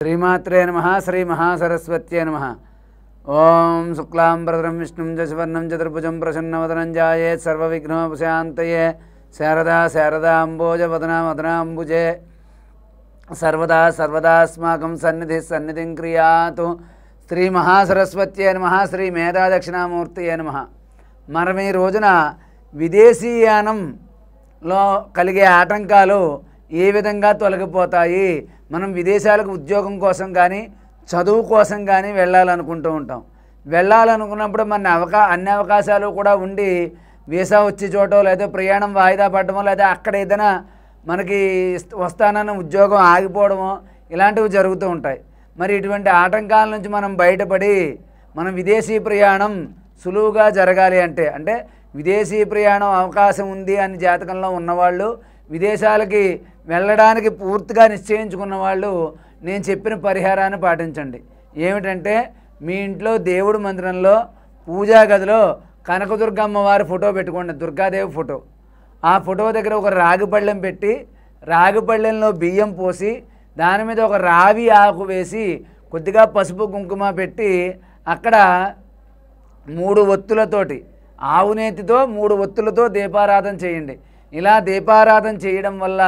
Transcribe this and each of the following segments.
श्रीमात्रे नमः श्री महासरस्वत्यै नमः। ओं शुक्लांबरधरं विष्णुं शशिवर्णं चतुर्भुजं प्रसन्नवदनं ध्यायेत् सर्वविघ्नोपशान्तये। शारदा शारदाम्बोजवदनामदनाम्बुजे सर्वदा सर्वदास्माकं सन्निधिः सन्निधिं क्रियातु। श्री महासरस्वत्यै नमः। श्री मेधा दक्षिणामूर्तये नमः। మనం ఈ రోజున విదేశీయానంలో కలిగే ఆటంకాలు ఏ విధంగా తొలగిపోతాయి, మనం విదేశాలకు ఉద్యోగం కోసం కానీ చదువు కోసం కానీ వెళ్ళాలనుకుంటూ ఉంటాం. వెళ్ళాలనుకున్నప్పుడు మన అన్ని అవకాశాలు కూడా ఉండి వీసా వచ్చే చోటో లేదా ప్రయాణం వాయిదా పడడమో లేదా అక్కడ ఏదైనా మనకి వస్తానన్న ఉద్యోగం ఆగిపోవడమో ఇలాంటివి జరుగుతూ ఉంటాయి. మరి ఇటువంటి ఆటంకాల నుంచి మనం బయటపడి మనం విదేశీ ప్రయాణం సులువుగా జరగాలి అంటే విదేశీ ప్రయాణం అవకాశం ఉంది అని జాతకంలో ఉన్నవాళ్ళు, విదేశాలకి వెళ్ళడానికి పూర్తిగా నిశ్చయించుకున్న వాళ్ళు నేను చెప్పిన పరిహారాన్ని పాటించండి. ఏమిటంటే మీ ఇంట్లో దేవుడి మందిరంలో పూజా గదిలో కనకదుర్గమ్మ వారి ఫోటో పెట్టుకోండి, దుర్గాదేవి ఫోటో. ఆ ఫోటో దగ్గర ఒక రాగి పళ్ళెం పెట్టి రాగి పళ్ళెంలో బియ్యం పోసి దాని మీద ఒక రావి ఆకు వేసి కొద్దిగా పసుపు కుంకుమ పెట్టి అక్కడ 3 ఒత్తులతోటి ఆవు నేతితో 3 ఒత్తులతో దీపారాధన చేయండి. ఇలా దీపారాధన చేయడం వల్ల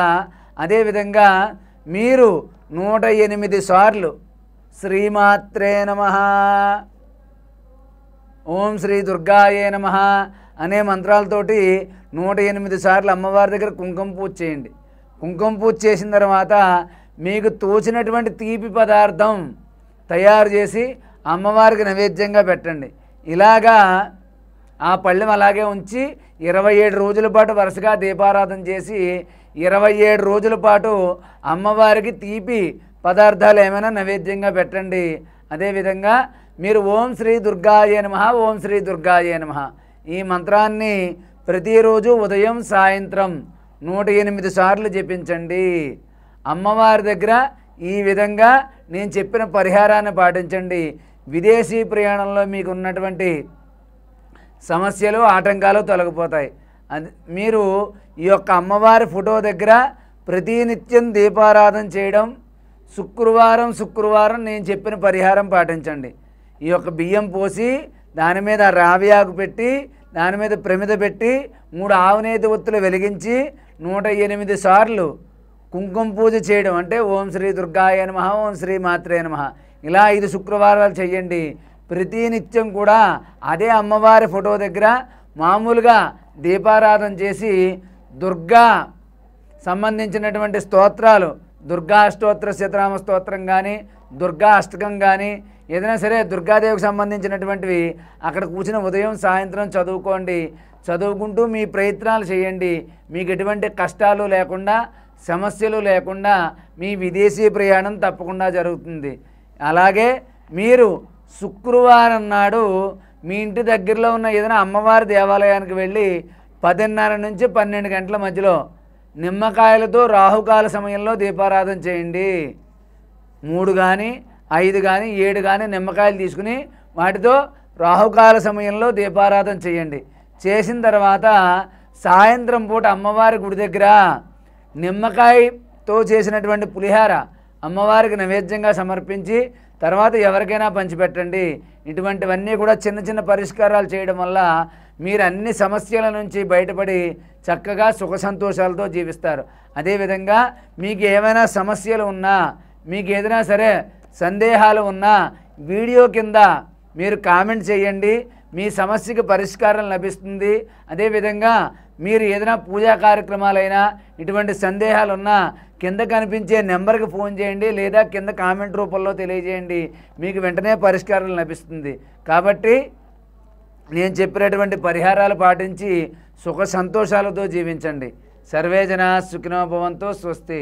అదేవిధంగా మీరు 108 సార్లు శ్రీమాత్రే నమః ఓం శ్రీ దుర్గాయే నమః అనే మంత్రాలతోటి 108 సార్లు అమ్మవారి దగ్గర కుంకుమ పూజ చేయండి. కుంకుమ పూజ చేసిన తర్వాత మీకు తోచినటువంటి తీపి పదార్థం తయారు చేసి అమ్మవారికి నైవేద్యంగా పెట్టండి. ఇలాగా ఆ పళ్ళెం అలాగే ఉంచి 27 రోజుల పాటు వరుసగా దీపారాధన చేసి 27 రోజుల పాటు అమ్మవారికి తీపి పదార్థాలు ఏమైనా నైవేద్యంగా పెట్టండి. అదేవిధంగా మీరు ఓం శ్రీ దుర్గాయే నమః ఓం శ్రీ దుర్గాయే నమః ఈ మంత్రాన్ని ప్రతిరోజు ఉదయం సాయంత్రం 108 సార్లు జపించండి. అమ్మవారి దగ్గర ఈ విధంగా నేను చెప్పిన పరిహారాన్ని పాటించండి. విదేశీ ప్రయాణంలో మీకు ఉన్నటువంటి సమస్యలు ఆటంకాలు తొలగిపోతాయి. అది మీరు ఈ యొక్క అమ్మవారి ఫోటో దగ్గర ప్రతినిత్యం దీపారాధన చేయడం, శుక్రవారం నేను చెప్పిన పరిహారం పాటించండి. ఈ యొక్క బియ్యం పోసి దాని మీద రావి ఆకు పెట్టి దాని మీద ప్రమిద పెట్టి 3 ఆవునేతి ఒత్తులు వెలిగించి 108 సార్లు కుంకుమ పూజ చేయడం అంటే ఓం శ్రీ దుర్గాయ నమః ఓం శ్రీ మాత్రే నమః ఇలా 5 శుక్రవారాలు చేయండి. ప్రతినిత్యం కూడా అదే అమ్మవారి ఫోటో దగ్గర మామూలుగా దీపారాధన చేసి దుర్గా సంబంధించినటువంటి స్తోత్రాలు, దుర్గా అష్టోత్తర శతనామ స్తోత్రం కానీ దుర్గా అష్టకం కానీ ఏదైనా సరే దుర్గాదేవికి సంబంధించినటువంటివి అక్కడ కూర్చుని ఉదయం సాయంత్రం చదువుకోండి. చదువుకుంటూ మీ ప్రయత్నాలు చేయండి. మీకు ఎటువంటి కష్టాలు లేకుండా సమస్యలు లేకుండా మీ విదేశీ ప్రయాణం తప్పకుండా జరుగుతుంది. అలాగే మీరు శుక్రవారం నాడు మీ ఇంటి దగ్గరలో ఉన్న ఏదైనా అమ్మవారి దేవాలయానికి వెళ్ళి 10:30 నుంచి 12 గంటల మధ్యలో నిమ్మకాయలతో రాహుకాల సమయంలో దీపారాధన చేయండి. 3 కానీ 5 కానీ 7 కానీ నిమ్మకాయలు తీసుకుని వాటితో రాహుకాల సమయంలో దీపారాధన చేయండి. చేసిన తర్వాత సాయంత్రం పూట అమ్మవారి గుడి దగ్గర నిమ్మకాయతో చేసినటువంటి పులిహార అమ్మవారికి నైవేద్యంగా సమర్పించి తర్వాత ఎవరికైనా పంచిపెట్టండి. ఇటువంటివన్నీ కూడా చిన్న చిన్న పరిష్కారాలు చేయడం వల్ల మీరు అన్ని సమస్యల నుంచి బయటపడి చక్కగా సుఖ సంతోషాలతో జీవిస్తారు. అదేవిధంగా మీకు ఏమైనా సమస్యలు ఉన్నా, మీకు ఏదైనా సరే సందేహాలు ఉన్నా వీడియో కింద మీరు కామెంట్ చేయండి. మీ సమస్యకి పరిష్కారం లభిస్తుంది. అదేవిధంగా మీరు ఏదైనా పూజా కార్యక్రమాలైనా ఇటువంటి సందేహాలు ఉన్నా కింద కనిపించే నెంబర్కి ఫోన్ చేయండి లేదా కింద కామెంట్ రూపంలో తెలియజేయండి. మీకు వెంటనే పరిష్కారం లభిస్తుంది. కాబట్టి నేను చెప్పినటువంటి పరిహారాలు పాటించి సుఖ సంతోషాలతో జీవించండి. సర్వే జనా సుఖినో భవంతు. స్వస్తి.